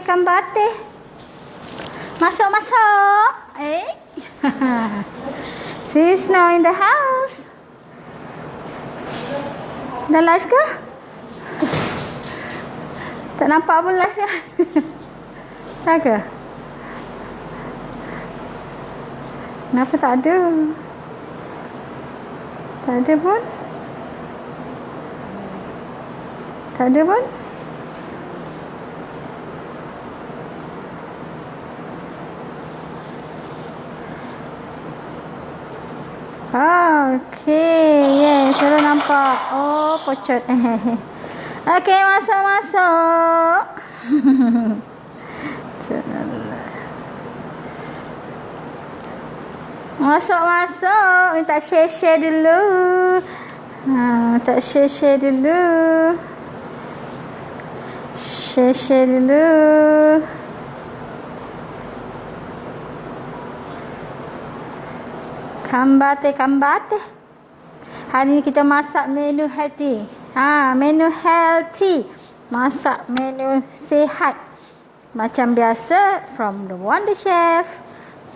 Kambate. Masuk. Sis now in the house. Dah live ke? Tak nampak pun live ke? Tak ke? Kenapa tak ada? Tak ada pun? Tak ada pun? Okey, yes, baru nampak. Oh, kocot. Okey, masuk. Masuk. Minta share dulu. Tak share dulu. Share dulu. Kambate. Hari ni kita masak menu healthy. Menu healthy. Masak menu sihat. Macam biasa from the Wonder Chef.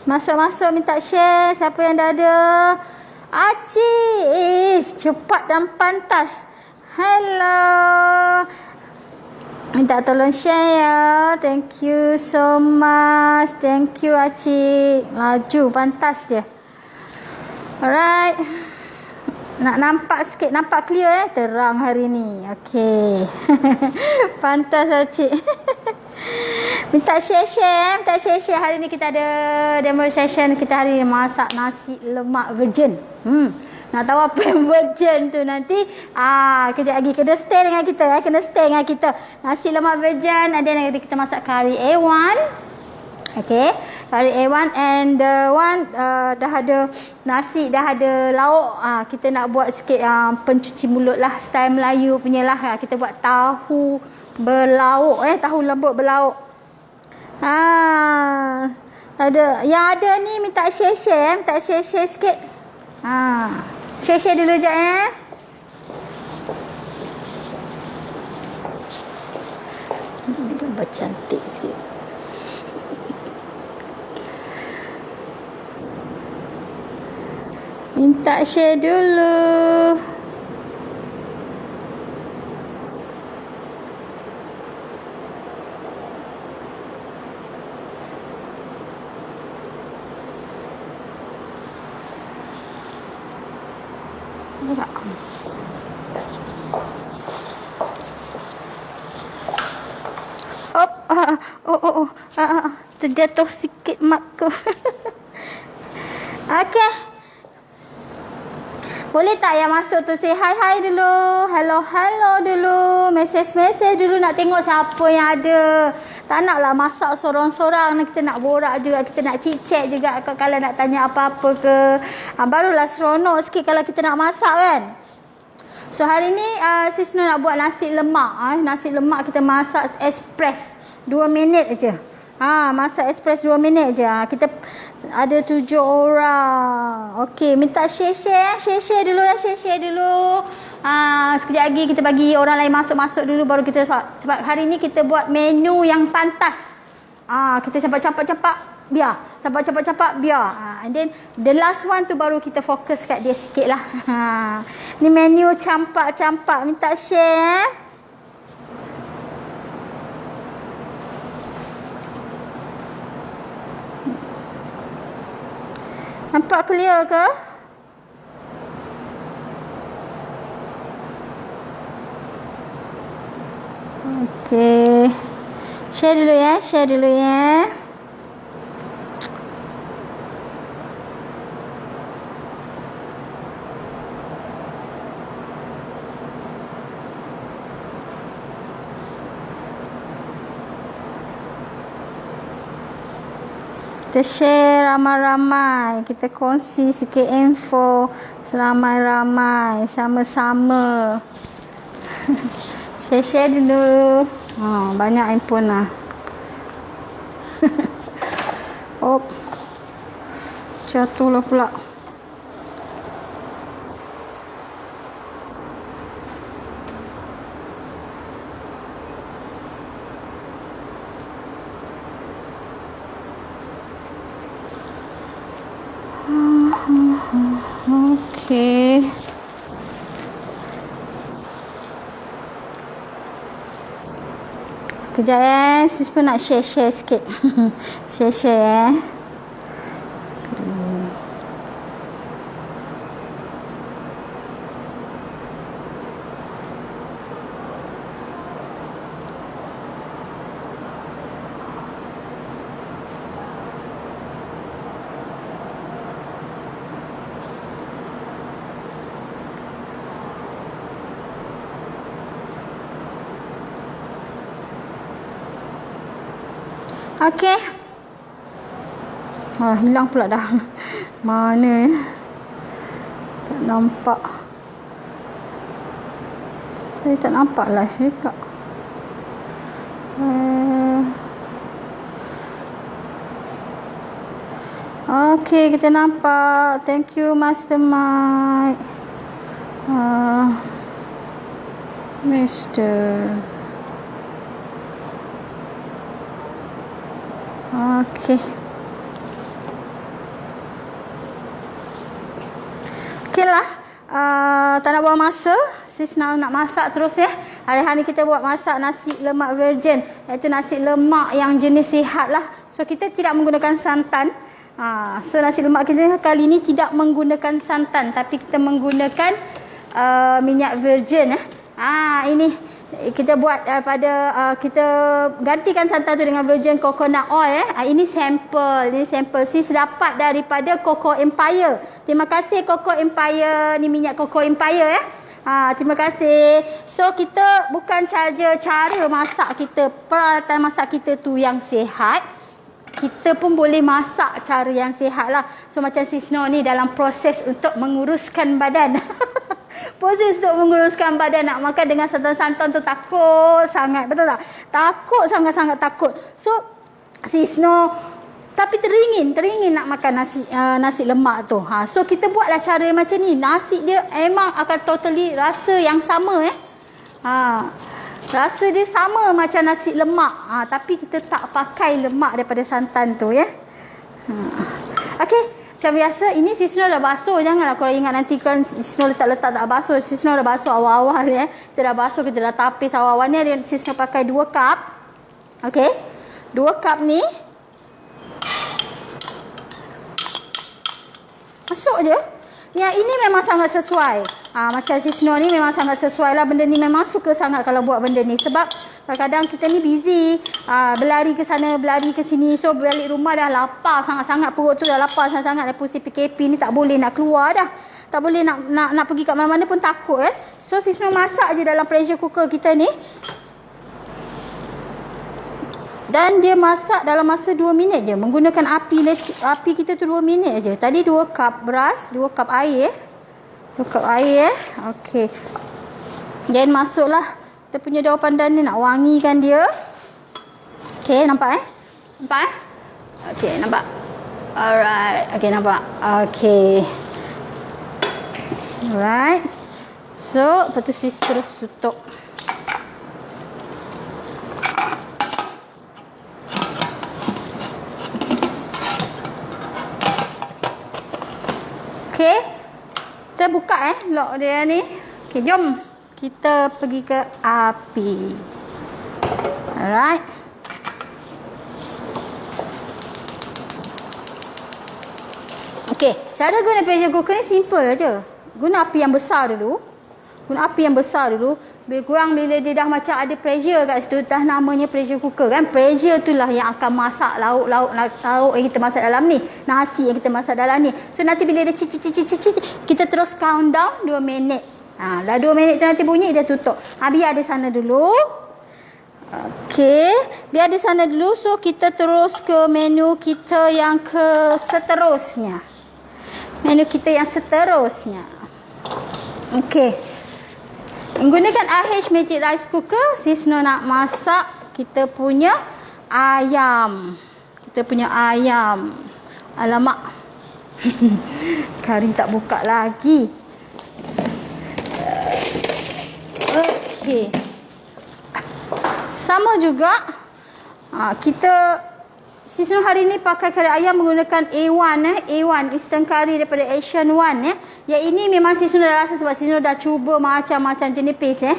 Masuk minta share. Siapa yang dah ada? Acis, cepat dan pantas. Hello. Minta tolong share ya. Thank you so much. Thank you Acis. Laju, pantas dia. Alright. Nak nampak sikit. Nampak clear terang hari ni. Okey. Pantas Acik. Minta share. Hari ni kita ada demo session. Kita hari ni masak nasi lemak virgin. Nak tahu apa yang virgin tu nanti? Kejap lagi kena stay dengan kita. Nasi lemak virgin. Ada yang kita masak kari A1. Okay, kari A1 and the one dah ada nasi, dah ada lauk. Kita nak buat sikit pencuci mulut lah, style Melayu punya lah. Kita buat tahu berlauk, tahu lembut berlauk. Ada yang ada ni minta share sikit. Share dulu je Ni gambar cantik sikit. Minta share dulu. Terjatuh sikit makku. Okey. Boleh tak yang masuk tu say hi dulu. Hello dulu. Message dulu, nak tengok siapa yang ada. Tak naklah masak sorang-sorang. Kita nak borak juga, kita nak chat juga. Kalau nak tanya apa-apa ke. Barulah seronok sikit kalau kita nak masak kan. So hari ni Sis Nur nak buat nasi lemak. Nasi lemak kita masak express 2 minit aja. Masak express 2 minit je. Kita ada 7 orang. Okey, minta share dulu ya. Share dulu. Sekejap lagi kita bagi orang lain masuk dulu baru kita sebab hari ni kita buat menu yang pantas. Kita cepat biar. And then the last one tu baru kita fokus kat dia sikit lah. Ni menu campak. Minta share. Nampak clear ke? Okey. Share dulu ya. Kita share ramai-ramai. Kita kongsi sikit info seramai-ramai. Sama-sama. Share dulu. Banyak handphone lah. Jatuhlah pula. Okey. Kejap sis pun nak share sikit. Share Okey. Hilang pula dah. Mana tak nampak. Saya tak nampak live ni pula. Okey, kita nampak. Thank you Master Mike. Mr. Okey. Okeylah. Tak nak buang masa. Sis nak masak terus ya. Hari-hari kita buat masak nasi lemak virgin. Iaitu nasi lemak yang jenis sihat lah. So kita tidak menggunakan santan. So nasi lemak kita kali ni tidak menggunakan santan. Tapi kita menggunakan minyak virgin. Ini kita buat daripada kita gantikan santan tu dengan virgin coconut oil. Ini sampel sis dapat daripada Coco Empire. Terima kasih Coco Empire. Ni minyak Coco Empire ya. Terima kasih. So kita bukan saja cara masak kita, peralatan masak kita tu yang sihat, kita pun boleh masak cara yang sihat lah. So macam sis Noh ni dalam proses untuk menguruskan badan. Proses untuk menguruskan badan, nak makan dengan santan-santan tu takut sangat, betul tak? Takut, sangat-sangat takut. So sis Noh tapi teringin nak makan nasi lemak tu. So kita buatlah cara macam ni. Nasi dia memang akan totally rasa yang sama rasa dia sama macam nasi lemak. Tapi kita tak pakai lemak daripada santan tu ya. Okey. Macam biasa, ini sis Noh dah basuh. Janganlah korang ingat nanti kan sis Noh letak tak basuh. Sis Noh dah basuh awal-awal ya. Kita dah basuh, kita dah tapis awal-awal ni. Sis Noh pakai 2 cup. Okey. 2 cup ni. Masuk je. Yang ini memang sangat sesuai. Macam sis Noh ni memang sangat sesuai lah. Benda ni memang suka sangat kalau buat benda ni. Sebab kadang-kadang kita ni busy, berlari ke sana, berlari ke sini. So balik rumah dah lapar sangat-sangat. Perut tu dah lapar sangat-sangat. Lepas PKP ni tak boleh nak keluar dah. Tak boleh nak pergi kat mana-mana pun takut So sis Noh masak je dalam pressure cooker kita ni. Dan dia masak dalam masa 2 minit je. Menggunakan api kita tu 2 minit je. Tadi 2 cup beras, 2 cup air. 2 cup air Okey. Dan masuklah kita punya daun pandan ni, nak wangikan dia. Okey, nampak Nampak Okey, nampak. Alright. Okey, nampak. Okey. Alright. So, lepas tu sis terus tutup. Okey. Kita buka lock dia ni. Okey, jom kita pergi ke api. Alright. Okey, cara guna pressure cooker ni simple aja. Guna api yang besar dulu. Lebih kurang bila dia dah macam ada pressure kat situ, dah namanya pressure cooker kan. Pressure itulah yang akan masak lauk yang kita masak dalam ni, nasi yang kita masak dalam ni. So nanti bila dia kita terus count down 2 minit. Dah 2 minit tu nanti bunyi dia tutup. Biar ada sana dulu. Okey, biar ada sana dulu. So kita terus ke menu kita yang seterusnya. Okey. Menggunakan AH Magic Rice Cooker, sis Noh nak masak kita punya ayam. Alamak. Kari tak buka lagi. Okey. Sama juga kita Seasonal hari ni pakai kari ayam menggunakan A1 A1 instant curry daripada Asian One Yang ini memang seasonal dah rasa sebab seasonal dah cuba macam-macam jenis paste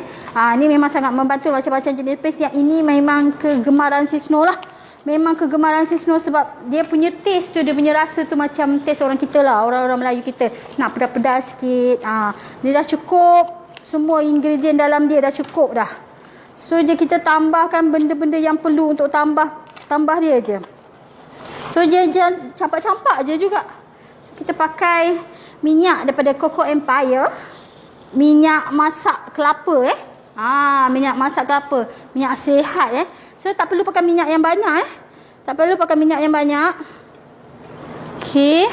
ni memang sangat membantu macam-macam jenis paste. Yang ini memang kegemaran seasonal lah. Memang kegemaran seasonal sebab dia punya taste tu, dia punya rasa tu macam taste orang kita lah, orang-orang Melayu kita. Nak pedas-pedas sikit. Dia dah cukup. Semua ingredient dalam dia dah cukup dah. So je kita tambahkan benda-benda yang perlu untuk tambah dia je. So dia campak-campak je juga. So, kita pakai minyak daripada Coco Empire. Minyak masak kelapa minyak masak kelapa. Minyak sihat So tak perlu pakai minyak yang banyak Tak perlu pakai minyak yang banyak. Okey.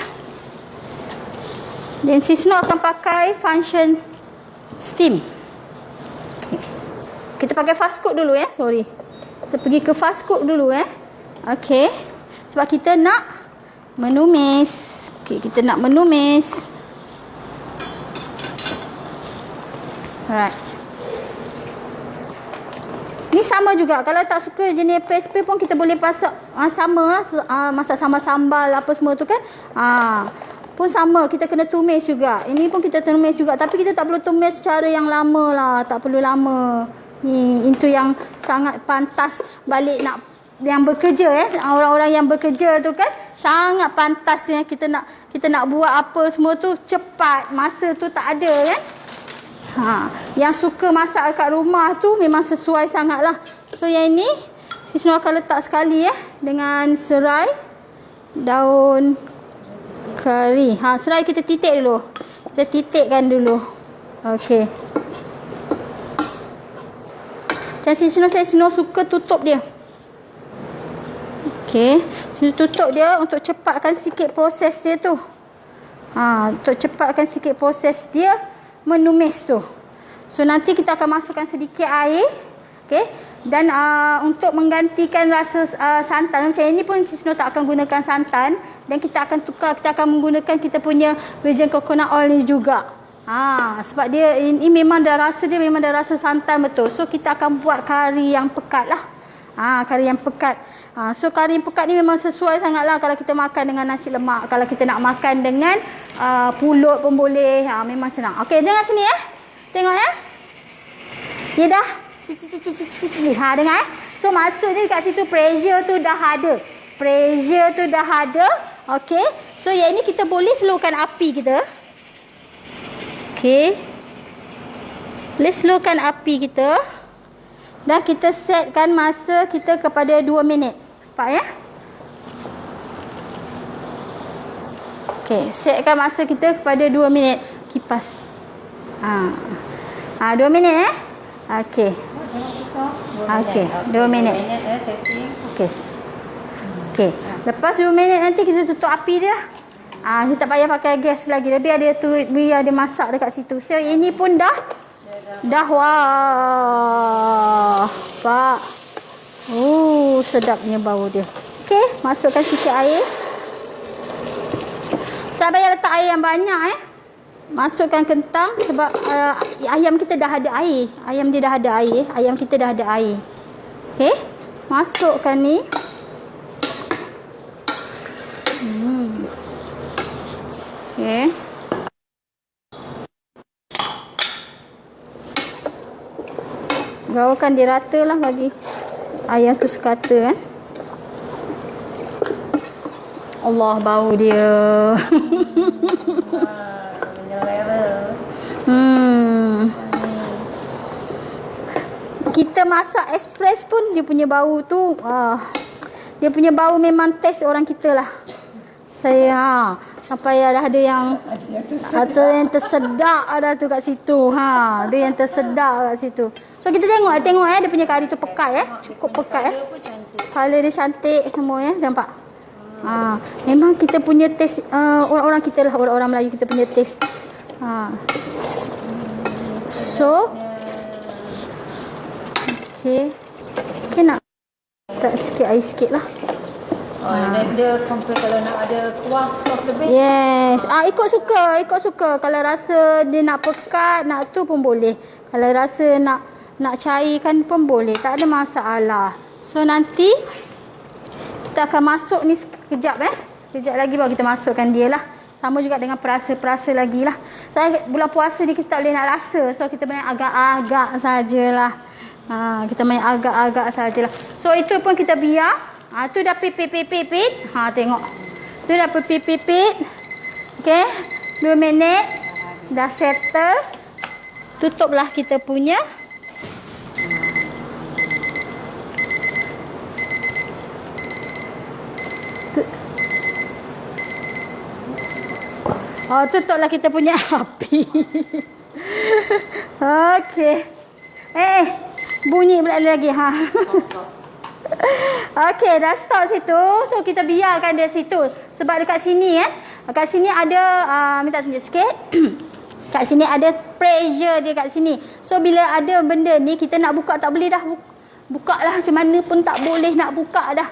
Dan seasonal akan pakai function steam. Okey. Kita pakai fast cook dulu sorry. Kita pergi ke fast cook dulu Okey. Sebab kita nak menumis. Okey, kita nak menumis. Alright. Ni sama juga. Kalau tak suka jenis paste pun kita boleh masak sama masak sama sambal apa semua tu kan. Pun sama, kita kena tumis juga. Ini pun kita tumis juga, tapi kita tak perlu tumis secara yang lama lah, tak perlu lama. Ni itu yang sangat pantas balik nak yang bekerja orang-orang yang bekerja tu kan sangat pantas kita nak buat apa semua tu cepat, masa tu tak ada kan. Yang suka masak kat rumah tu memang sesuai sangatlah. So yang ini seasonal akan letak sekali dengan serai daun kari. Serai kita titik dulu. Kita titikkan dulu. Okey. Dan seasonal saya suka tutup dia. Okey, saya tutup dia untuk cepatkan sikit proses dia tu. Untuk cepatkan sikit proses dia menumis tu. So nanti kita akan masukkan sedikit air. Okey. Dan untuk menggantikan rasa santan macam ini pun Cisno tak akan gunakan santan, dan kita akan tukar, kita akan menggunakan kita punya virgin coconut oil ni juga. Sebab dia ini memang dah rasa santan betul. So kita akan buat kari yang pekat lah. Kari yang pekat. So kari yang pekat ni memang sesuai sangatlah kalau kita makan dengan nasi lemak. Kalau kita nak makan dengan pulut pun boleh. Memang senang. Okey, dengar sini Tengok Dia dah dengar So maksudnya dekat situ pressure tu dah ada. Pressure tu dah ada. Okey. So yang ini kita boleh slowkan api kita. Okey. Boleh slowkan api kita. Dan kita setkan masa kita kepada 2 minit. Nampak Okey, setkan masa kita kepada 2 minit. Kipas. 2 minit Okey. Okey, 2 minit. Okey. Okey. Lepas 2 minit nanti kita tutup api dia. Kita tak payah pakai gas lagi. Biar dia masak dekat situ. So ini pun dah wah. Pak. Sedapnya bau dia. Okey, masukkan sikit air. Tak payah letak air yang banyak Masukkan kentang sebab ayam kita dah ada air. Ayam dia dah ada air. Ayam kita dah ada air. Okey, masukkan ni. Okey. Gaulkan dia rata lah bagi ayam tu sekata Allah, bau dia. Menyelera. Kita masak express pun dia punya bau tu dia punya bau memang taste orang kita lah. Saya apa ya, dah ada yang tersedak ada tu kat situ. Ada yang tersedak kat situ. So kita tengok dia punya kari tu pekat cukup pekat Colour dia cantik semua nampak. Memang kita punya taste orang-orang kita lah, orang-orang Melayu kita punya taste. So okey. Okey, nak tak sikit air sikit lah. Dia compare kalau nak ada kuah sos lebih. Yes. Ikut suka. Kalau rasa dia nak pekat, nak tu pun boleh. Kalau rasa nak cairkan pun boleh. Tak ada masalah. So nanti kita kita akan masuk ni sekejap sekejap lagi baru kita masukkan dia lah. Sama juga dengan perasa-perasa lagi lah. Bulan puasa ni kita tak boleh nak rasa, so kita main agak-agak sajalah. Kita main agak-agak sajalah. So itu pun kita biar. Tu dah pipit. Tengok. Tu dah pipit. Okey. 2 minit. Dah settle. Tutuplah kita punya. Tutuplah kita punya api. Okey. Bunyi pula lagi. Okey, dah stop situ. So kita biarkan dia situ. Sebab dekat sini kat sini ada minta tunjuk sikit. Kat sini ada pressure dia kat sini. So bila ada benda ni kita nak buka tak boleh dah. Buka lah macam mana pun tak boleh nak buka dah.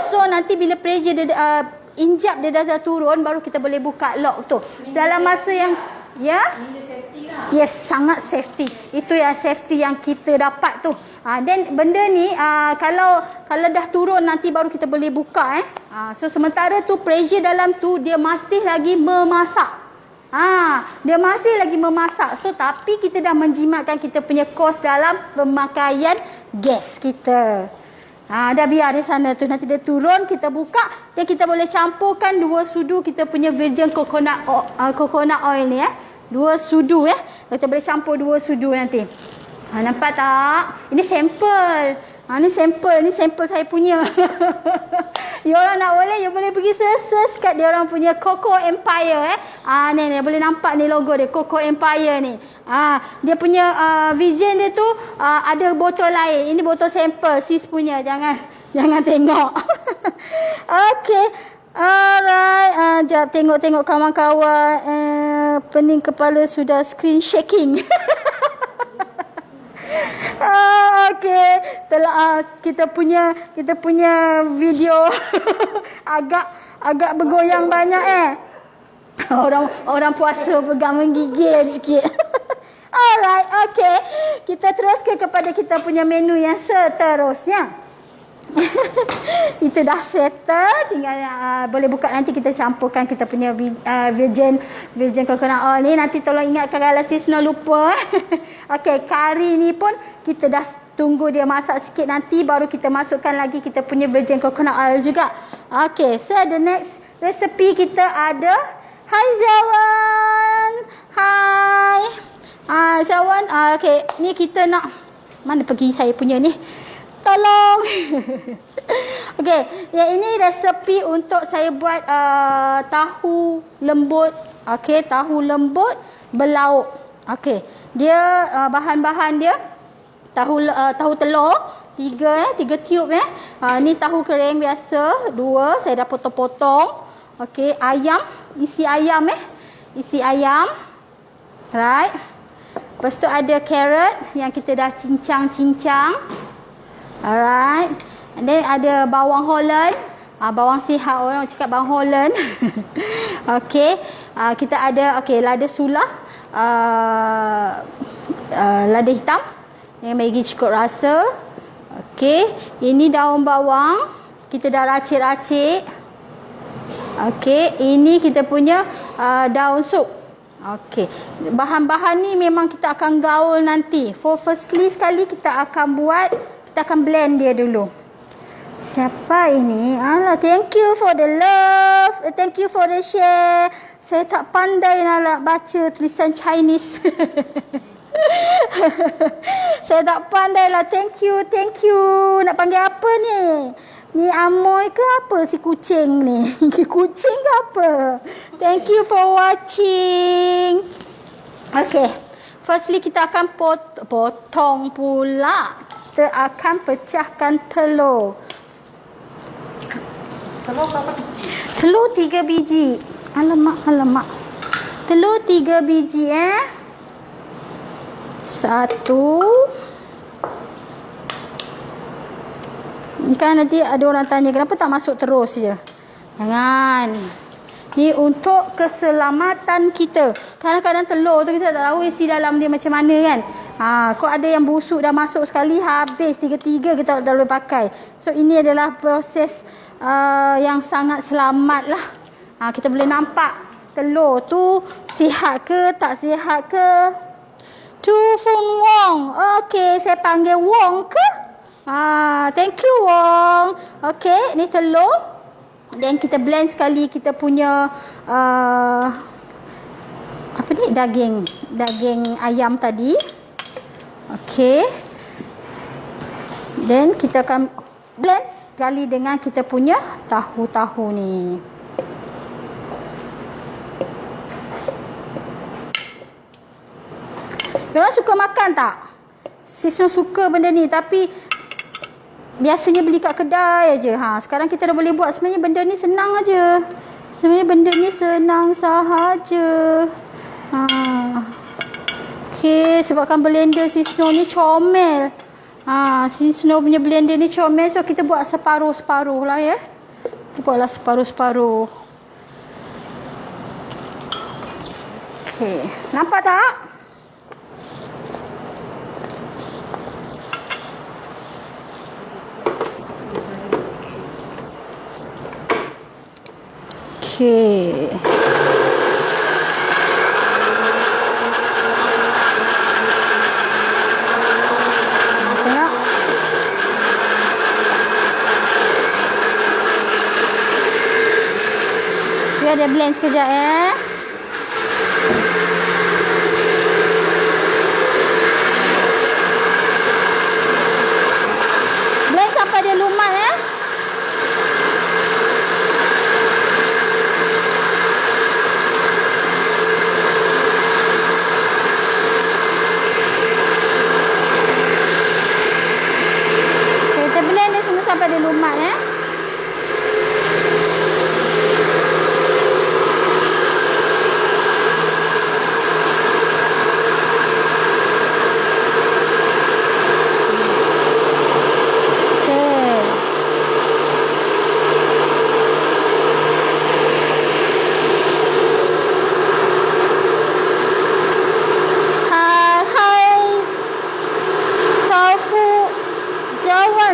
So nanti bila pressure dia injap dia dah turun baru kita boleh buka lock tu. Dalam masa yang Ini safety lah. yes, sangat safety. Itu yang safety yang kita dapat tu. Then benda ni kalau dah turun nanti baru kita boleh buka So sementara tu pressure dalam tu dia masih lagi memasak. Dia masih lagi memasak. So tapi kita dah menjimatkan kita punya kos dalam pemakaian gas kita. Dah biar di sana tu. Nanti dia turun, kita buka dan kita boleh campurkan 2 sudu kita punya virgin coconut oil ni 2 sudu kita boleh campur 2 sudu nanti. Nampak tak? Ini sampel. Ni sampel saya punya. You orang nak boleh pergi search kat dia orang punya Coco Empire ni boleh nampak ni logo dia Coco Empire ni. Dia punya vision dia tu ada botol lain. Ini botol sampel sis punya. Jangan tengok. Okey. Alright. Jap tengok kawan-kawan. Pening kepala sudah screen shaking. Okey, telah kita punya video agak bergoyang banyak orang puasa pegang menggigil sikit. Alright, okey. Kita teruskan kepada kita punya menu yang seterusnya. Itu dah settle, tinggal boleh buka. Nanti kita campurkan kita punya virgin coconut oil ni. Nanti tolong ingatkan kalau sis no lupa. Okey, kari ni pun kita dah tunggu dia masak sikit, nanti baru kita masukkan lagi kita punya virgin coconut oil juga. Okey, so the next recipe kita ada. Hai Zawan. Hai Zawan. Okey, ni kita nak, mana pergi saya punya ni, tolong. Okey, yang ini resepi untuk saya buat tahu lembut. Okey, tahu lembut berlauk. Okey, dia bahan-bahan dia tahu telur 3 tiub ni tahu kering biasa 2 saya dah potong-potong. Okey, ayam, isi ayam isi ayam. Right. Lepas tu ada carrot yang kita dah cincang-cincang. Alright. And then ada bawang Holland. Bawang sihat, orang cakap bawang Holland. Okey. Kita ada lada sulah. Lada hitam yang bagi cukup rasa. Okey. Ini daun bawang. Kita dah racik-racik. Okey. Ini kita punya daun sup. Okey. Bahan-bahan ni memang kita akan gaul nanti. Firstly sekali kita akan blend dia dulu. Siapa ini? Alah, thank you for the love. Thank you for the share. Saya tak pandai nak baca tulisan Chinese. Saya tak pandai lah. Thank you. Nak panggil apa ni? Ni Amoy ke apa si kucing ni? Kucing ke apa? Thank you for watching. Okay. Firstly kita akan potong pula. Kita akan pecahkan telur. Telur 3 biji. Alamak. Telur 3 biji 1. Kan nanti ada orang tanya kenapa tak masuk terus je. Jangan. Ni untuk keselamatan kita. Kadang-kadang telur tu kita tak tahu isi dalam dia macam mana kan. Kau ada yang busuk dah masuk sekali, habis tiga-tiga kita tak boleh pakai. So ini adalah proses yang sangat selamat lah. Kita boleh nampak telur tu sihat ke tak sihat ke. Tu Fun Wong. Okey, saya panggil Wong ke? Thank you Wong. Okey, ni telur. Dan kita blend sekali kita punya apa ni, daging ayam tadi. Okey. Dan kita akan blend sekali dengan kita punya tahu-tahu ni. Korang suka makan tak? Sisno suka benda ni, tapi biasanya beli kat kedai aja. Sekarang kita dah boleh buat. Sebenarnya benda ni senang aja. Sebenarnya benda ni senang sahaja. Okey, sebabkan blender Sisno ni comel. Sisno punya blender ni comel, so kita buat separuh-separuh lah ya. Kita buatlah separuh-separuh. Okey, nampak tak? Okey. Tengok. Biar dia blend sekejap ya. Blend sampai dia lumat ya. Sampai dia lumat ya.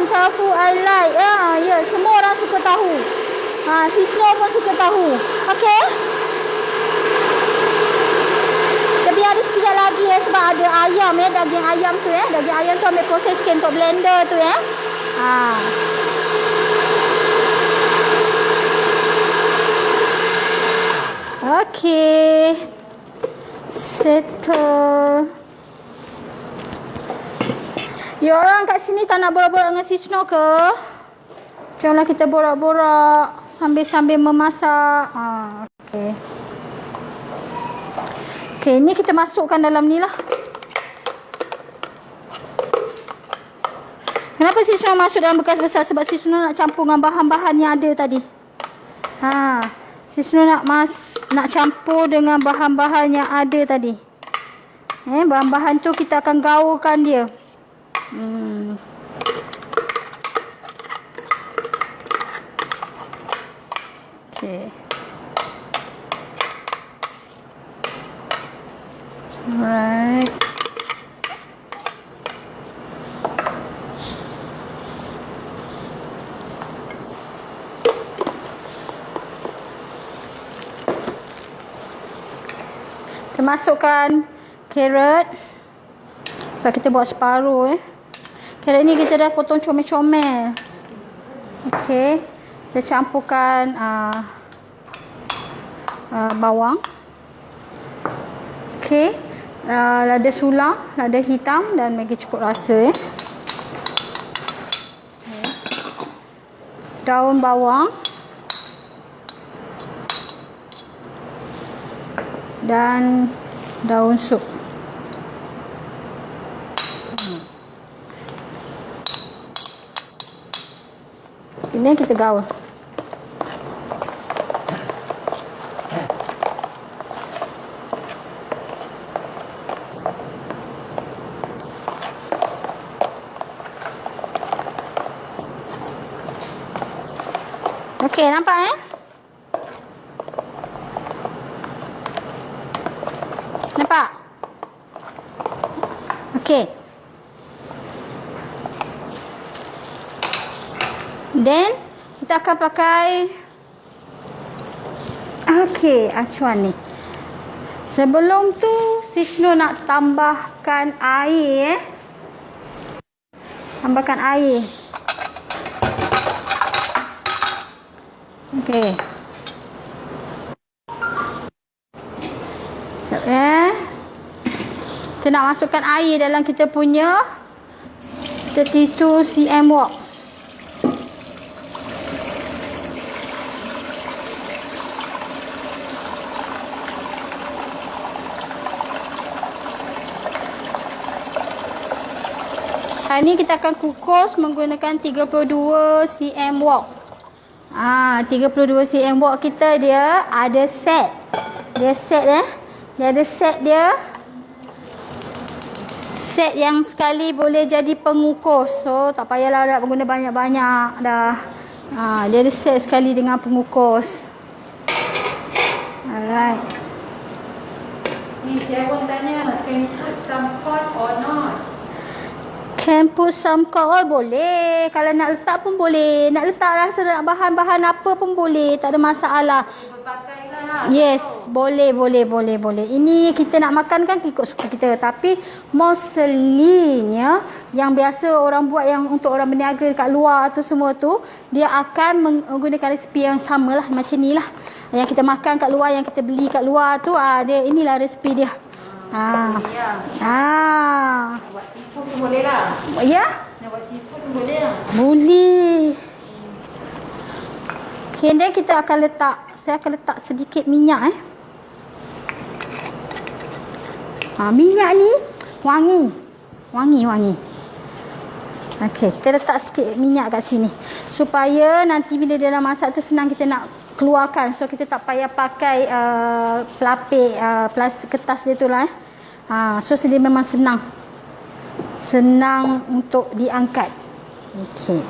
Tofu I like. Ya, semua orang suka tahu. Sisno pun suka tahu. Okey. Kita biar sekejap lagi ya, sebab ada ayam ya, daging ayam tu ya. Daging ayam tu ambil proses sikit untuk blender tu ya. Okey. Settle. Ya, orang kat sini tak nak borak-borak dengan Sisno ke? Jomlah kita borak-borak sambil memasak. Okey. Okey, ni kita masukkan dalam ni lah. Kenapa Sisno masuk dalam bekas besar? Sebab Sisno nak campur dengan bahan-bahan yang ada tadi. Sisno nak campur dengan bahan-bahan yang ada tadi. Bahan-bahan tu kita akan gaulkan dia. Okay. Alright. Kita masukkan carrot. Sebab kita buat separuh carrot ni kita dah potong comel-comel. Okey. Kita campurkan bawang. Okey. Lada sulang, lada hitam dan Maggi cukup rasa Daun bawang. Dan daun sup. Ini kita gaul. Okey, nampak Nampak? Okey. Then kita akan pakai acuan ni. Sebelum tu Sishnu nak tambahkan air Tambahkan air. Okey. Sekejap Kita nak masukkan air dalam kita punya 32 cm wok. Hari ni kita akan kukus menggunakan 32 cm wok. 32 cm wok kita dia ada set. Dia ada set dia. Set yang sekali boleh jadi pengukus. So tak payahlah nak guna banyak-banyak dah. Dia ada set sekali dengan pengukus. Alright. Ni saya pun tanya, can you put some corn or not? Can put some corn, boleh. Kalau nak letak pun boleh. Nak letak rasa bahan-bahan apa pun boleh. Tak ada masalah. Berpakailah. Yes, boleh. Ini kita nak makan kan ikut suka kita. Tapi mostly-nya yang biasa orang buat yang untuk orang berniaga dekat luar tu semua tu, dia akan menggunakan resipi yang sama lah. Macam ni lah. Yang kita makan kat luar, yang kita beli kat luar tu, dia inilah resipi dia. Buat seafood pun boleh lah. Ya? Nak buat seafood pun boleh lah. Boleh. Okay, then kita akan saya akan letak sedikit minyak minyak ni wangi. Okay, kita letak sikit minyak kat sini. Supaya nanti bila dia dah masak tu senang kita nak keluarkan. So kita tak payah pakai pelapik, plastik kertas dia tu lah. So dia memang senang untuk diangkat. Okey.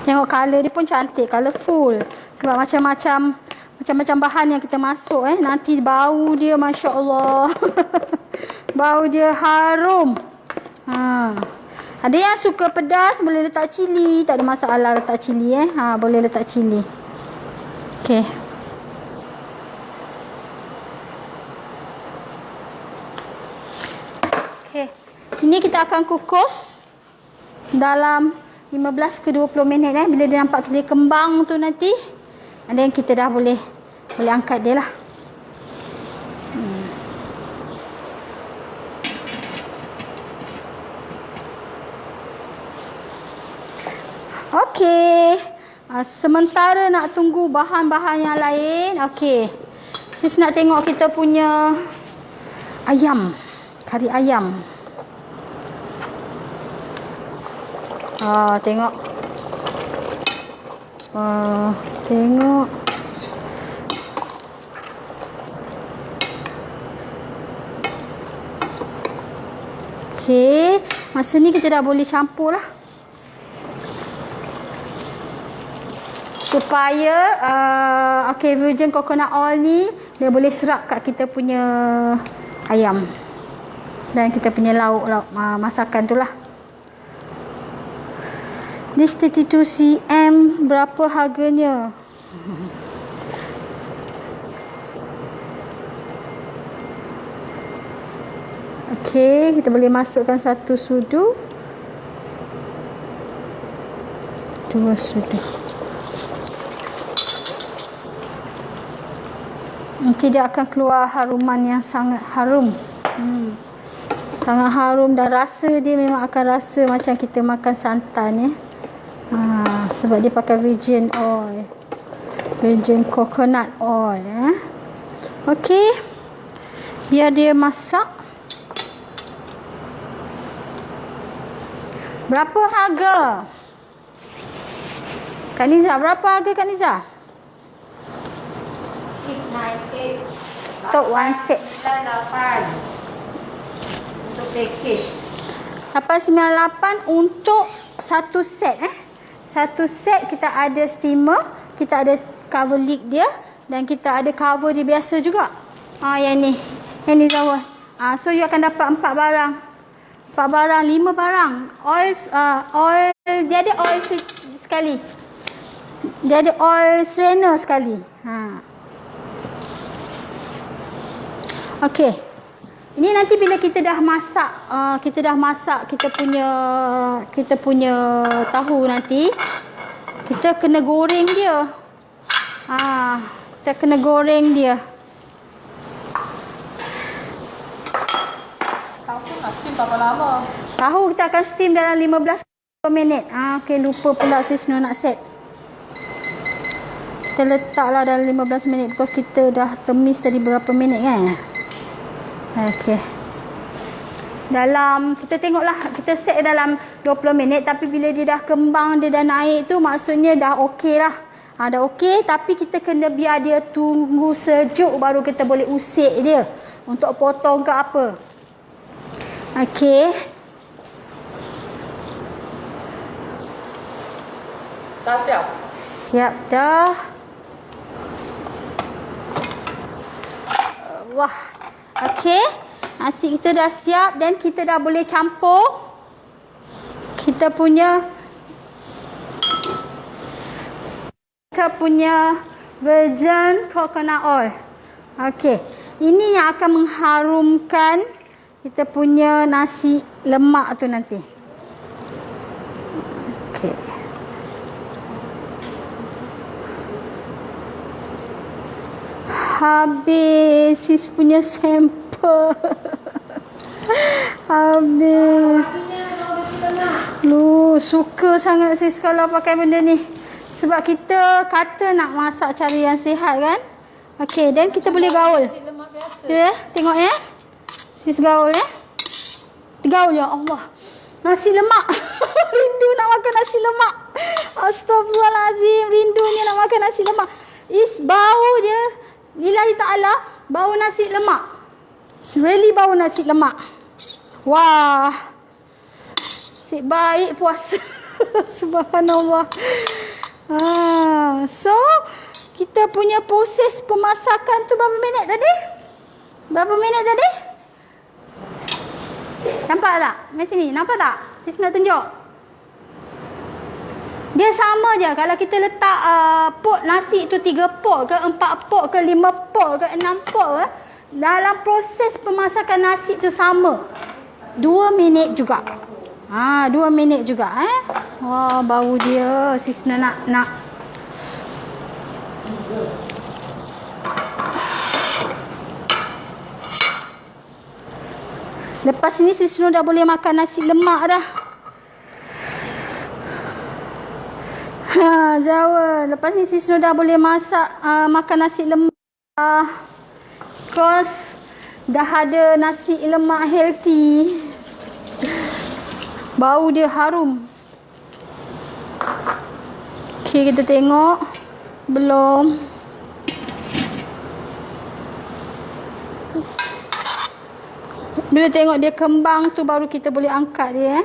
Tengok color dia pun cantik, colourful. Sebab macam-macam bahan yang kita masuk nanti bau dia masya-Allah. Bau dia harum. Ada yang suka pedas boleh letak cili, tak ada masalah letak cili boleh letak cili. Okey. Okey. Ini kita akan kukus dalam 15 ke 20 minit bila dia nampak dia kembang tu nanti. Dan kita dah boleh angkat dia lah. Okey. Sementara nak tunggu bahan-bahan yang lain. Okey. Sis nak tengok kita punya ayam. Kari ayam. Tengok. Tengok. Okey. Masa ni kita dah boleh campur lah. Supaya virgin coconut oil ni dia boleh serap kat kita punya ayam dan kita punya lauk masakan tu lah. This 32 cm berapa harganya? Okey, kita boleh masukkan 1 sudu, 2 sudu. Nanti dia akan keluar haruman yang sangat harum. Sangat harum dan rasa dia memang akan rasa macam kita makan santan sebab dia pakai virgin oil. Virgin coconut oil Okey. Biar dia masak. Berapa harga? Kak Niza, berapa harga Kak Niza? 698 Untuk one set. 8 untuk package. 898 untuk satu set Satu set kita ada steamer, kita ada cover lid dia dan kita ada cover dia biasa juga. Yang ni. Yang ni Zawa. So you akan dapat 4 barang. 4 barang, 5 barang. Oil dia ada oil sekali. Dia ada oil strainer sekali. Okey. Ini nanti bila kita dah masak, kita punya tahu nanti, kita kena goreng dia. Kita kena goreng dia. Tahu nak steam berapa lama? Tahu kita akan steam dalam 15 minit. Okey, lupa pula sis nak set. Kita letaklah dalam 15 minit because kita dah temis tadi berapa minit kan. Okey. Kita tengoklah, kita set dalam 20 minit tapi bila dia dah kembang, dia dah naik tu maksudnya dah okey lah. Dah okey tapi kita kena biar dia tunggu sejuk baru kita boleh usik dia untuk potong ke apa. Okey. Dah siap? Siap dah. Wah. Okey. Nasi kita dah siap dan kita dah boleh campur kita punya virgin coconut oil. Okey. Ini yang akan mengharumkan kita punya nasi lemak tu nanti. Okey. Habis sis punya sampel. Habis. Suka sangat sis kalau pakai benda ni. Sebab kita kata nak masak cara yang sihat kan. Okey, dan kita boleh gaul. Nasi lemak biasa. Ya, tengok ya. Sis gaul ya. Gaul ya Allah. Nasi lemak. Rindu nak makan nasi lemak. Astagfirullahalazim, rindunya nak makan nasi lemak. Bau dia lillahi ta'ala, bau nasi lemak. It's really bau nasi lemak. Wah. Sik baik puasa. Subhanallah. So, kita punya proses pemasakan tu berapa minit tadi? Berapa minit tadi? Nampak tak? Macam ni, nampak tak? Sis nak tunjuk. Dia sama je. Kalau kita letak pot nasi tu 3 pot ke, 4 pot ke, 5 pot ke, 6 pot ke, dalam proses pemasakan nasi tu sama. 2 minit juga. 2 minit juga Wah, bau dia. Sis nak. Lepas ni sis dah boleh makan nasi lemak dah. Zawa. Lepas ni sis dah boleh makan nasi lemak. Terus dah ada nasi lemak healthy. Bau dia harum. Okey, kita tengok. Belum. Bila tengok dia kembang tu baru kita boleh angkat dia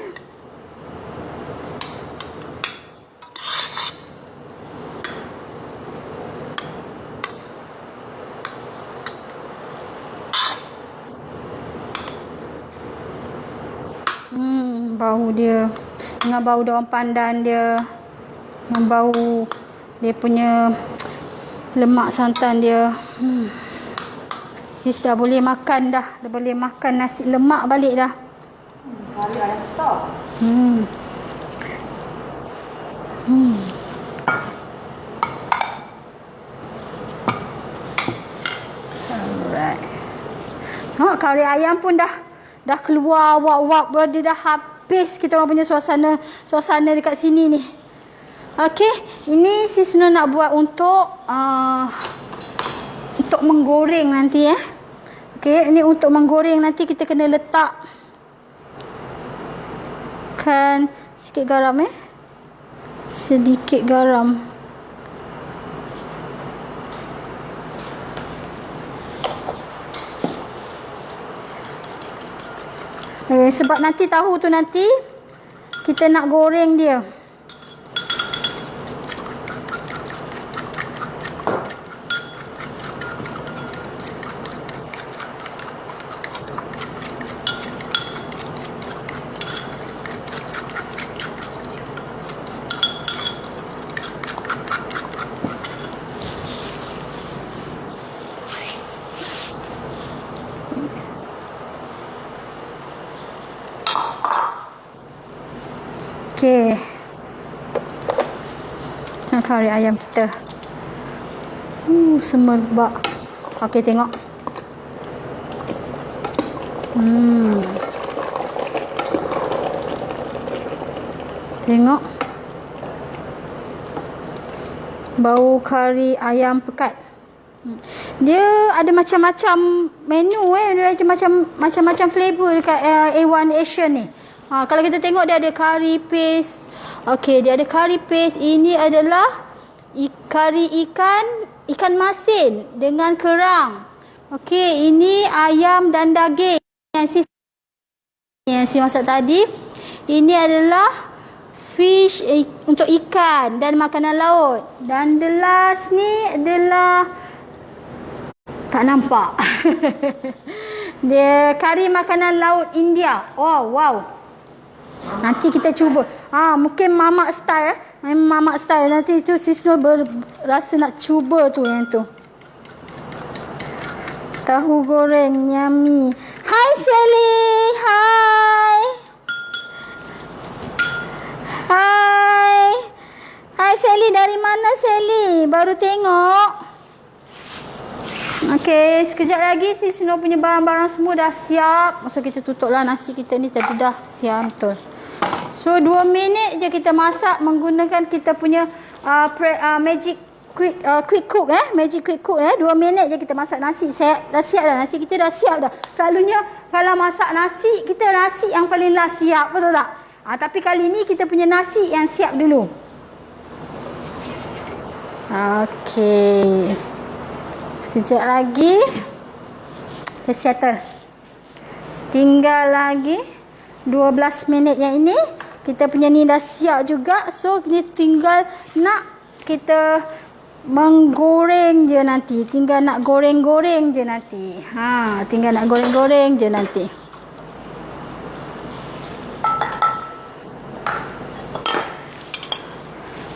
bau dia dengan bau daun pandan dia, dengan bau dia punya lemak santan dia. Sis dah boleh makan dah. Dah boleh makan nasi lemak balik dah. Hari ayam stok. Alright. Kari ayam pun dah keluar wap-wap. Dia dah habis kita orang punya suasana dekat sini ni. Okey, ini sis nak buat untuk menggoreng nanti Okey, ini untuk menggoreng nanti kita kena letakkan sikit garam sedikit garam. Sebab nanti tahu tu nanti kita nak goreng dia. Okey. Kari ayam kita. Semerbak. Okey, tengok. Tengok. Bau kari ayam pekat. Dia ada macam-macam menu dia ada macam-macam flavor dekat A1 Asian ni. Kalau kita tengok dia ada curry paste. Okey, dia ada curry paste. Ini adalah kari ikan masin dengan kerang. Okey, ini ayam dan daging yang si masak tadi. Ini adalah fish untuk ikan dan makanan laut. Dan the last ni adalah tak nampak. Dia kari makanan laut India. Wow. Nanti kita cuba. Mungkin mamak style. Mamak style. Nanti tu Sisno berasa nak cuba tu yang tu. Tahu goreng yummy. Hai Sally. Hai Sally, dari mana Sally? Baru tengok. Okey, sekejap lagi Sisno punya barang-barang semua dah siap. So kita tutuplah nasi kita ni tadi dah siap betul. So 2 minit je kita masak menggunakan kita punya magic quick cook magic quick cook 2 minit je kita masak nasi. Dah siap dah, nasi kita dah siap dah. Selalunya kalau masak nasi kita nasi yang paling last siap, betul tak? Tapi kali ni kita punya nasi yang siap dulu. Okey. Sekejap lagi kita settle. Tinggal lagi 12 minit yang ini. Kita punya ni dah siap juga. So ni tinggal nak kita menggoreng je nanti. Tinggal nak goreng-goreng je nanti. Tinggal nak goreng-goreng je nanti.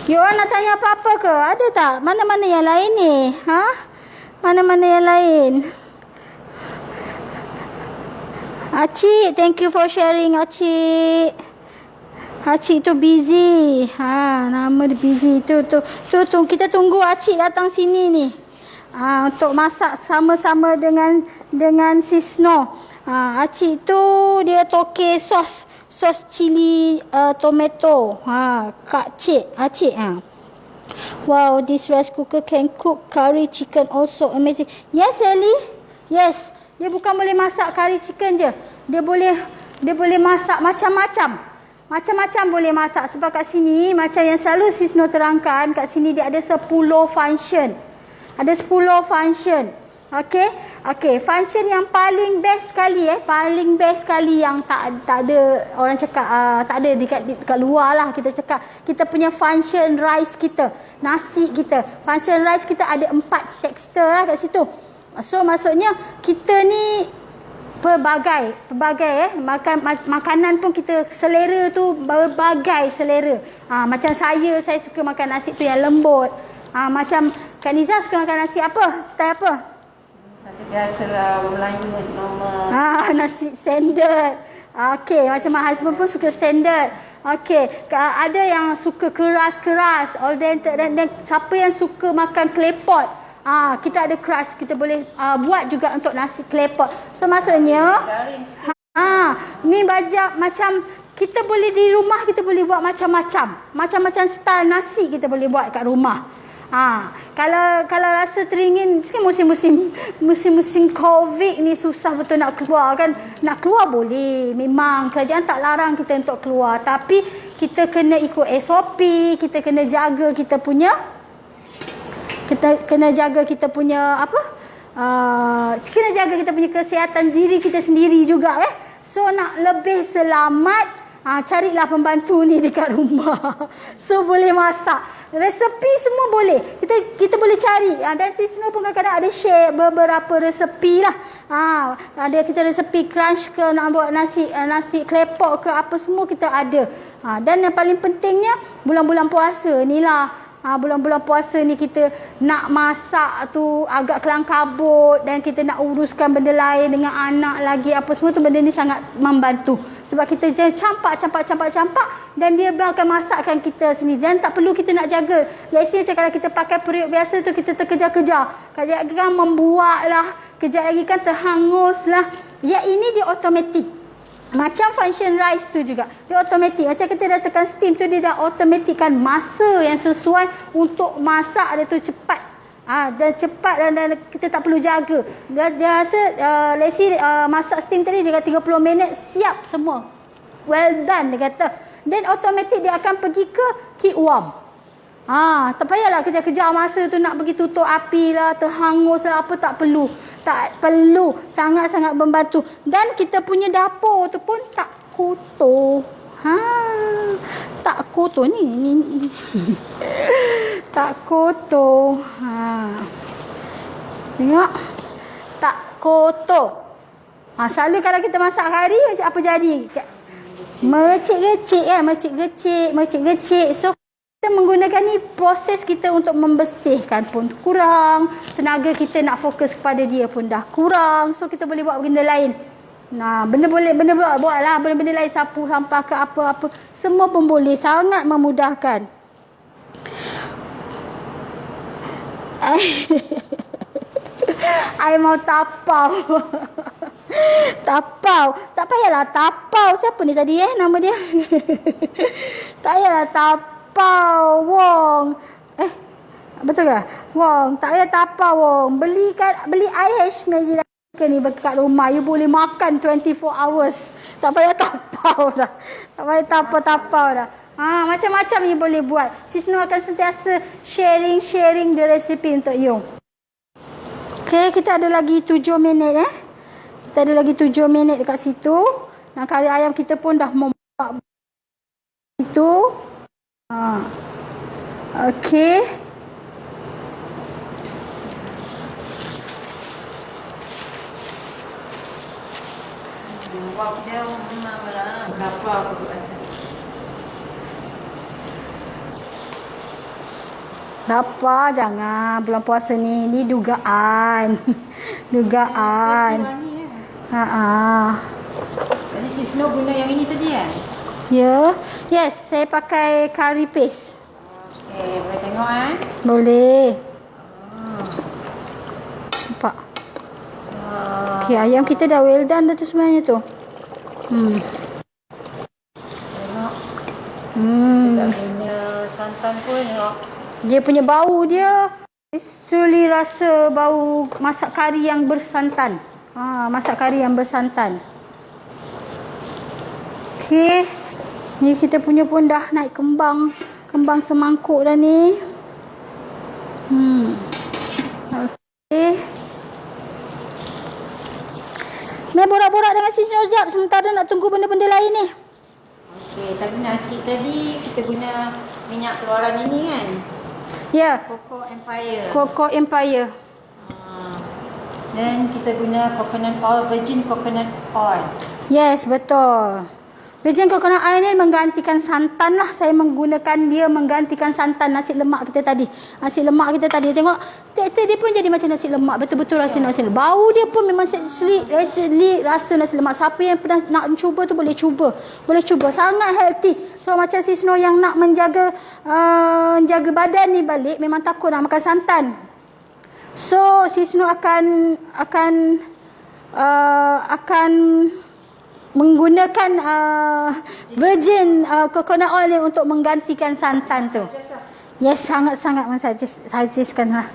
You orang nak tanya apa-apa ke? Ada tak? Mana-mana yang lain ni? Mana-mana yang lain? Acik, thank you for sharing Acik. Acik tu busy. Nama dia busy. Tu kita tunggu Acik datang sini ni. Untuk masak sama-sama dengan Sisno. Acik tu dia toke sos cili tomato. Kak Cik, Acik Wow, this rice cooker can cook curry chicken also amazing. Yes, Ellie. Yes. Dia bukan boleh masak curry chicken je. Dia boleh masak macam-macam. Macam-macam boleh masak. Sebab kat sini macam yang selalu Sisno terangkan, kat sini dia ada 10 function. Ada 10 function. Okey, function yang paling best sekali paling best sekali yang tak ada orang cakap tak ada dekat luar lah, kita cakap kita punya function rice kita, nasi kita. Function rice kita ada 4 texture lah kat situ. So maksudnya kita ni pelbagai makanan pun kita selera tu berbagai selera. Macam saya suka makan nasi tu yang lembut. Macam Kak Niza suka makan nasi apa? Style apa? Nasi biasa lah, Melayu nasi normal. Nasi standard. Okey, macam my husband pun suka standard. Okey, ada yang suka keras-keras, al dente, dan siapa yang suka makan claypot, kita ada keras, kita boleh buat juga untuk nasi claypot. So maksudnya ni bajak macam kita boleh di rumah, kita boleh buat macam-macam style nasi kita boleh buat kat rumah. Kalau rasa teringin kan, musim Covid ni susah betul nak keluar kan. Nak keluar boleh, memang kerajaan tak larang kita untuk keluar, tapi kita kena ikut SOP, kita kena jaga kita punya kena jaga kita punya kesihatan diri kita sendiri juga So nak lebih selamat, carilah pembantu ni dekat rumah. So boleh masak. Resepi semua boleh. Kita boleh cari. Dan Sisno pun kadang-kadang ada share beberapa resepi lah. Ada kita resepi crunch ke, nak buat nasi claypot ke, apa semua kita ada. Dan yang paling pentingnya bulan-bulan puasa ni lah. Bulan-bulan puasa ni kita nak masak tu agak kelang kabut, dan kita nak uruskan benda lain dengan anak lagi apa semua tu, benda ni sangat membantu. Sebab kita je campak dan dia akan masakkan kita sendiri. Dan tak perlu kita nak jaga. Let's say macam kalau kita pakai periuk biasa tu, kita terkejar-kejar. Kejap lagi kan membuat lah, kejap lagi kan terhangus lah. Yang ini dia automatik. Macam function rice tu juga. Dia automatik. Macam kita dah tekan steam tu, dia dah automatikkan masa yang sesuai untuk masak dia tu cepat. Dan cepat dan kita tak perlu jaga. Dia rasa let's say masak steam tadi dia kata 30 minit siap semua. Well done dia kata. Then automatic dia akan pergi ke keep warm. Tak payahlah kejar-kejar masa tu nak pergi tutup api lah, terhangus lah, apa tak perlu. Tak perlu. Sangat-sangat membantu. Dan kita punya dapur tu pun tak kotor. Tak kotor ni. Tak kotor. Tengok. Tak kotor. Selalu kalau kita masak kari macam apa jadi? Mercik-gecik kan, mercik-gecik. So kita menggunakan ni, proses kita untuk membersihkan pun kurang. Tenaga kita nak fokus kepada dia pun dah kurang. So kita boleh buat benda lain. Benda buatlah benda-benda lain, sapu sampah ke apa-apa, semua pun boleh, sangat memudahkan. I mau tapau. Tapau. Tak payahlah tapau. Siapa ni tadi nama dia? Tak payahlah tapau Wong. Betul ke? Wong, tak payah tapau Wong. Beli IH Magic ni dekat rumah, you boleh makan 24 hours. Tak payah tapau dah. Tak payah tapau dah. Macam-macam you boleh buat. Sis Nur akan sentiasa sharing the resipi untuk you. Okay, kita ada lagi 7 minit Kita ada lagi 7 minit dekat situ. Dan kari ayam kita pun dah memasak situ. Okay. Dia memang berapa aku rasa. Lapar jangan bulan puasa ni. Ni dugaan. Dugaan. Tadi si Snow guna yang ini tadi kan? Ya. Yes, saya pakai curry paste. Okey, boleh tengok Boleh. Nampak. Okey, ayam kita dah well done dah tu sebenarnya tu. Tengok. Kita punya santan pun tengok. Dia punya bau dia truly rasa bau masak kari yang bersantan. Masak kari yang bersantan. Okey. Ni kita punya pun dah naik kembang. Kembang semangkuk dah ni. Okey. Mai borak-borak dengan Sis Nur sekejap sementara nak tunggu benda-benda lain ni. Okey, tadi nasi tadi kita guna minyak keluaran ini kan? Ya. Coco Empire. Coco Empire. Dan kita guna coconut oil, virgin coconut oil. Yes, betul. Virgin coconut oil ni menggantikan santan lah. Saya menggunakan dia menggantikan santan nasi lemak kita tadi. Nasi lemak kita tadi. Tengok, tekstur dia pun jadi macam nasi lemak. Betul-betul rasa nasi lemak. Bau dia pun memang rasa nasi lemak. Siapa yang pernah nak cuba tu boleh cuba. Boleh cuba. Sangat healthy. So macam Sis Nur yang nak menjaga badan ni balik, memang takut nak makan santan. So Sis Nur akan menggunakan virgin coconut oil ni untuk menggantikan santan tu. Yes, sangat-sangat suggestkan lah.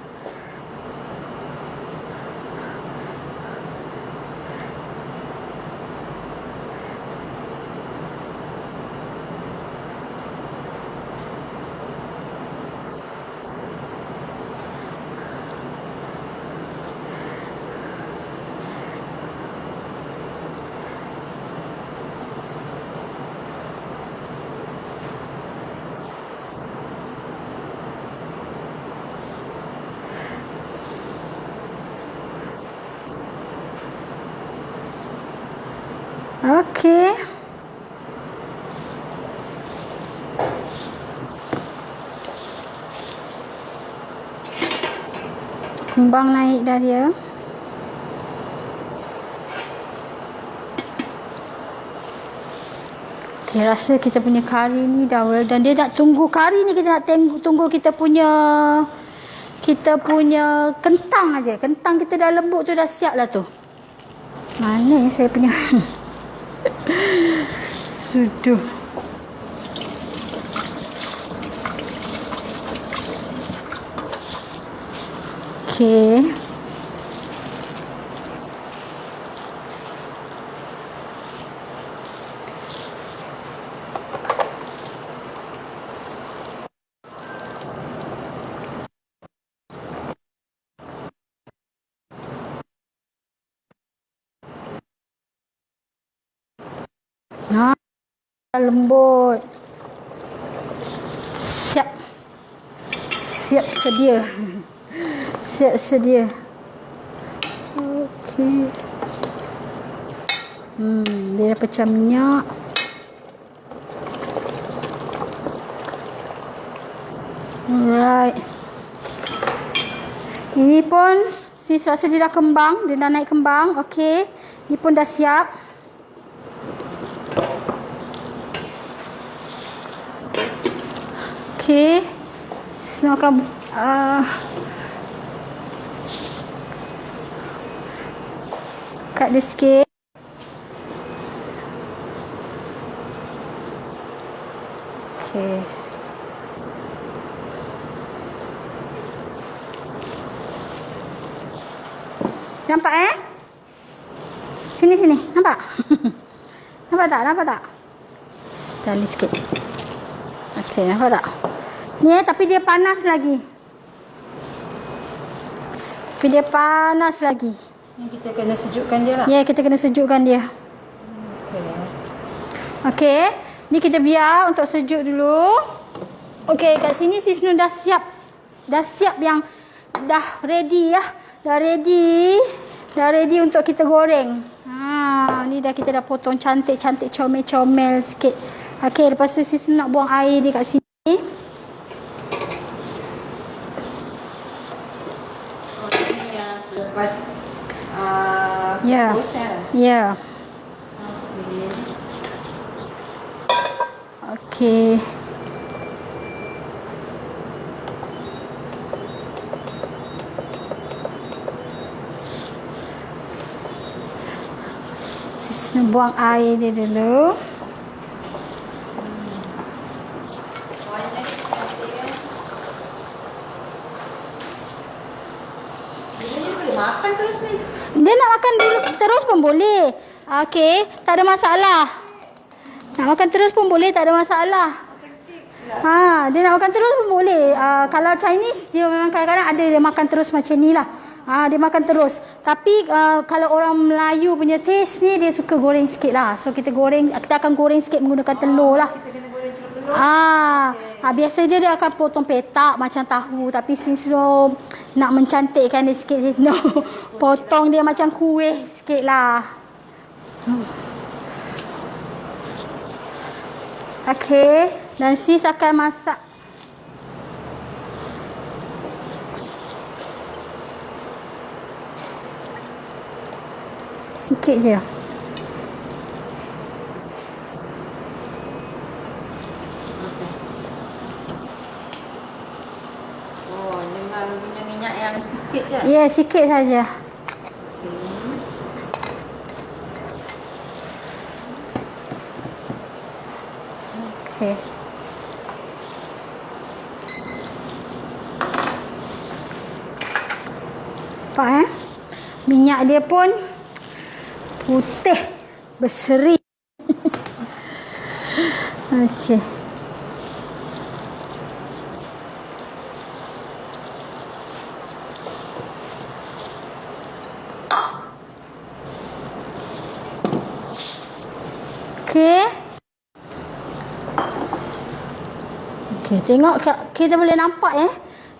Okey. Kembang naik dah dia. Okey, rasa kita punya kari ni dah well done. Dia nak tunggu kari ni, kita nak tunggu kita punya kentang aja. Kentang kita dah lembut tu, dah siap lah tu. Mana saya punya sudu. Okey. Lembut. Siap sedia. Siap sedia. Okey. Dia dah pecah minyak. Alright. Ini pun sis rasa dia dah kembang, dia dah naik kembang. Okey. Ini pun dah siap. Okey. Semua akan cut dia sikit. Okey. Nampak Sini. Nampak? Nampak tak? Tali sikit. Okey, nampak tak? Ni tapi dia panas lagi. Yang kita kena sejukkan dia lah. Ya, kita kena sejukkan dia. Okey. Ni kita biar untuk sejuk dulu. Okey, kat sini sis Nur dah siap. Dah siap yang dah ready ya. Dah ready untuk kita goreng. Ni kita dah potong cantik-cantik, comel-comel sikit. Okey, lepas tu sis Nur nak buang air dia kat sini. Lepas ya. Okey. Sis nak buang air dia dulu. makan terus ni. Dia nak makan terus pun boleh. Okey, tak ada masalah. Nak makan terus pun boleh, tak ada masalah. Dia nak makan terus pun boleh. Kalau Chinese dia memang kadang-kadang ada dia makan terus macam ni lah. Dia makan terus. Tapi kalau orang Melayu punya taste ni, dia suka goreng sikit lah. So kita akan goreng sikit menggunakan telur lah. Kita kena goreng telur. Biasa dia akan potong petak macam tahu, tapi since nak mencantikkan dia sikit, sis no. Potong dia macam kuih sikit lah. Okey, dan sis akan masak sikit je. Dengan punya minyak yang sikit je. Ya, sikit saja. Okey. Nampak minyak dia pun putih berseri. Okey. Okey, tengok kita boleh nampak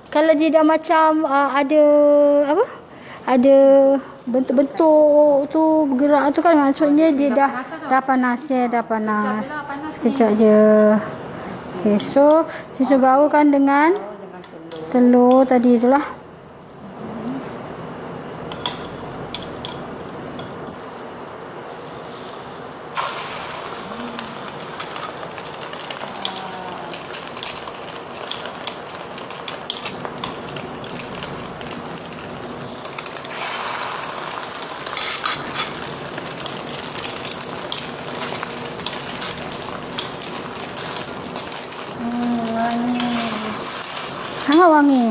kalau dia dah macam ada apa? Ada bentuk-bentuk tu bergerak tu kan, maksudnya dia dah panas ya, dah panas. Sekejap je. Okey, so kita gaulkan dengan telur tadi itulah. Sangat wangi.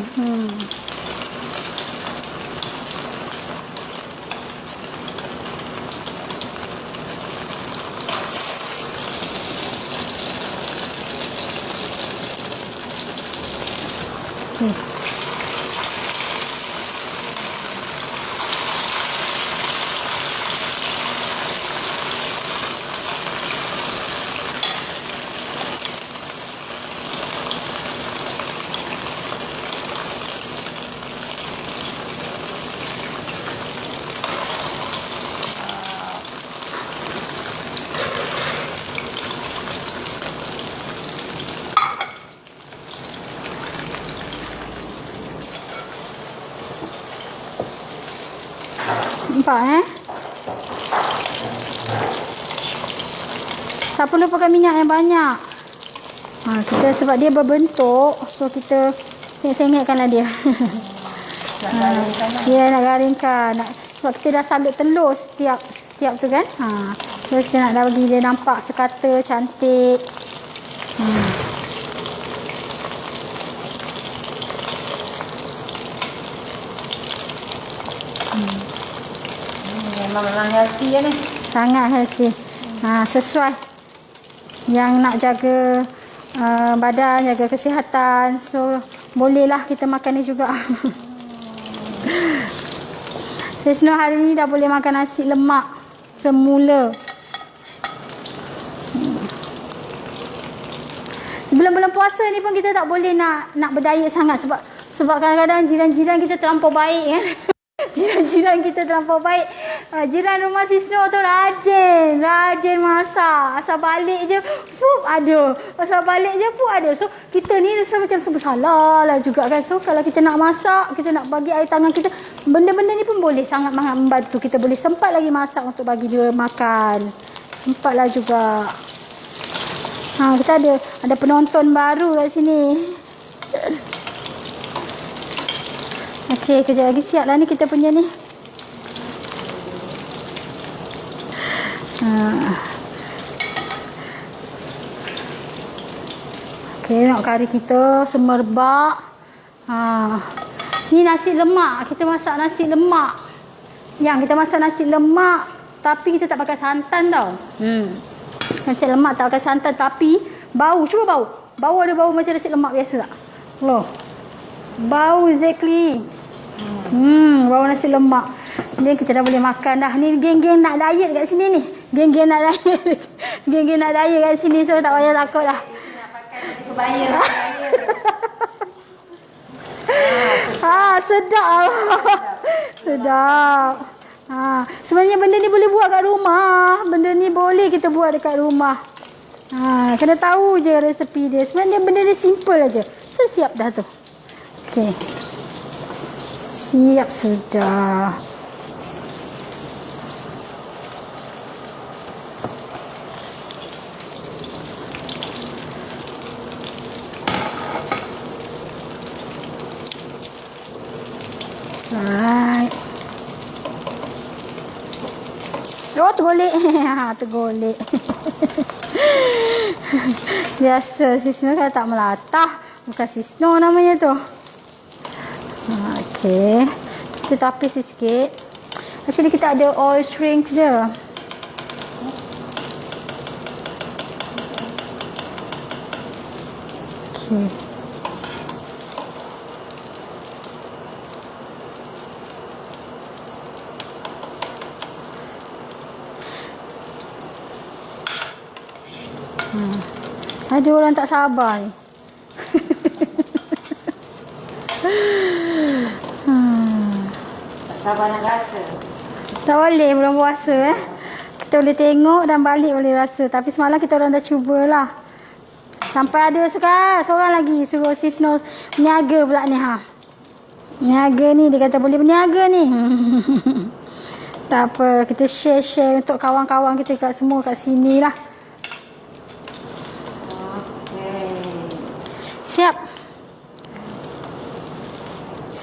Okay. Nampak tak perlu pakai minyak yang banyak. Kita sebab dia berbentuk, so kita sengit-sengitkanlah dia. Dia nak garingkan. Sebab kita dah salut telur setiap tu kan. So kita nak bagi dia nampak sekata, cantik. Memang healthy ya ni. Sangat healthy. Sesuai yang nak jaga badan, jaga kesihatan. So bolehlah kita makan ni juga. Sisno hari ni dah boleh makan nasi lemak semula. Bulan-bulan puasa ni pun kita tak boleh nak berdiet sangat sebab kadang-kadang jiran-jiran kita terlampau baik kan. Jiran-jiran kita terlampau baik. Jiran rumah Sisno tu rajin masak. Asal balik je ada. Asal balik je ada. So kita ni rasa macam bersalah lah juga kan. So kalau kita nak masak, kita nak bagi air tangan kita, benda-benda ni pun boleh sangat membantu. Kita boleh sempat lagi masak untuk bagi dia makan. Sempatlah juga. Kita ada penonton baru kat sini. Okey, kejap lagi siap lah ni kita punya ni. Okey, tengok kari kita semerbak. Ni nasi lemak. Kita masak nasi lemak. Kita masak nasi lemak tapi kita tak pakai santan tau. Nasi lemak tak pakai santan tapi bau. Cuba bau. Bau ada bau macam nasi lemak biasa tak? Loh. Bau exactly. Bau nasi lemak. Ni kita dah boleh makan dah. Ni geng-geng nak diet kat sini ni. Geng-geng nak diet. Geng-geng nak diet kat sini, so tak payah takut dah. Nak pakai baju kebaya. Sedap. Sedap. Sebenarnya benda ni boleh buat kat rumah. Benda ni boleh kita buat dekat rumah. Kena tahu je resepi dia. Sebenarnya benda dia simple aja. So siap dah tu. Okey. Siap sudah. Alright. Tergolek. Tergolek. Biasa Sisno kan tak melatah. Bukan Sisno namanya tu. Okey. Kita tapis sikit. Actually kita ada oil shrink dia. Okey. Ada orang tak sabar ni. Tak sabar nak rasa. Tak boleh bulan puasa Kita boleh tengok dan balik boleh rasa. Tapi semalam kita orang dah cubalah. Sampai ada seorang lagi suruh Sisno niaga pula ni Niaga ni dia kata boleh berniaga ni. Tak apa, kita share untuk kawan-kawan kita kat semua kat sini lah.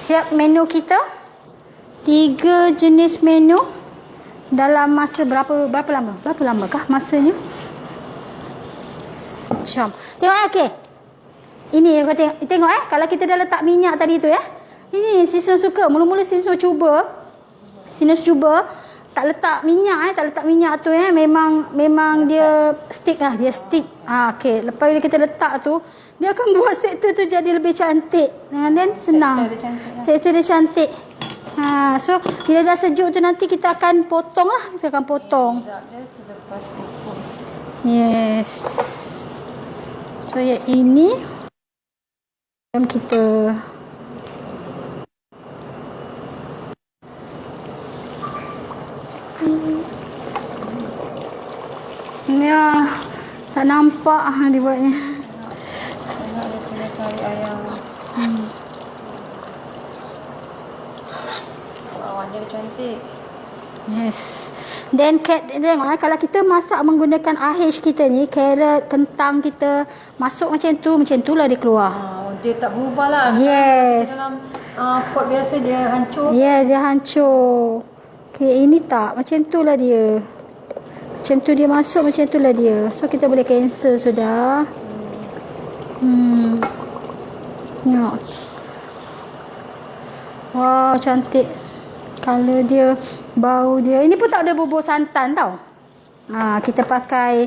Siap menu kita. 3 jenis menu dalam masa berapa lama? Berapa lamakah masanya? Sejam. Tengok okey. Ini kau tengok kalau kita dah letak minyak tadi tu Ini Sinsu suka. Mula-mula Sinsu cuba. Tak letak minyak tu memang dia stick lah, dia stick. Okey, lepas bila kita letak tu, dia akan buat sektor tu jadi lebih cantik. Dan senang. Sektor dia cantik. So bila dah sejuk tu nanti kita akan potong lah. Kita akan potong. Dia selepas kukus. Yes. So yang ini kita ya, tak nampak dia buatnya. Tengok dia punya kari ayam. Warnanya cantik. Yes. Then tengok kalau kita masak menggunakan AH kita ni, carrot, kentang kita masuk macam tu lah dia keluar. Dia tak berubah lah. Yes. Dalam pot biasa dia hancur. Ya, dia hancur. Okay, ini tak. Macam tu lah dia. Macam tu dia masuk, macam tu lah dia. So, kita boleh cancel sudah. Tengok. Wow, cantik. Color dia, bau dia. Ini pun tak ada bubur santan tau. Kita pakai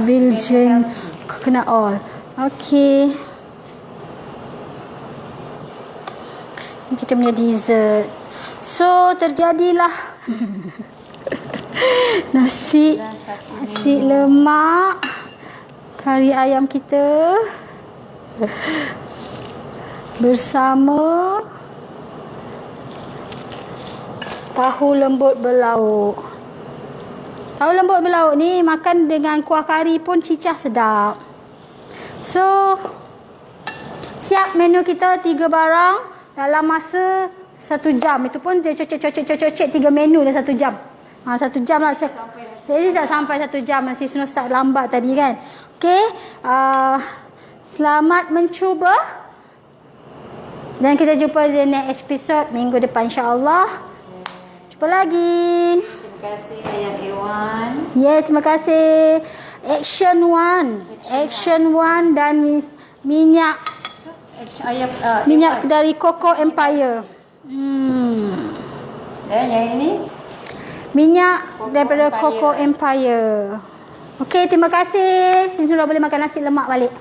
virgin coconut oil. Okay. Ini kita punya dessert. So, terjadilah nasi lemak, kari ayam kita bersama tahu lembut berlauk. Tahu lembut berlauk ni makan dengan kuah kari pun cicah sedap. So, siap menu kita 3 barang dalam masa 1 jam. Itu pun dia cocok 3 menu dalam 1 jam. 1 jam lah. Jadi tak sampai 1 jam. Nasi Snow start lambat tadi kan. Okay. Selamat mencuba. Dan kita jumpa di next episode minggu depan insyaAllah. Jumpa lagi. Terima kasih Ayam Iwan. Terima kasih. Action One dan minyak dari Coco Empire. Dan yang ini Minyak daripada Coco Empire. Okey, terima kasih. Sinsulah boleh makan nasi lemak balik.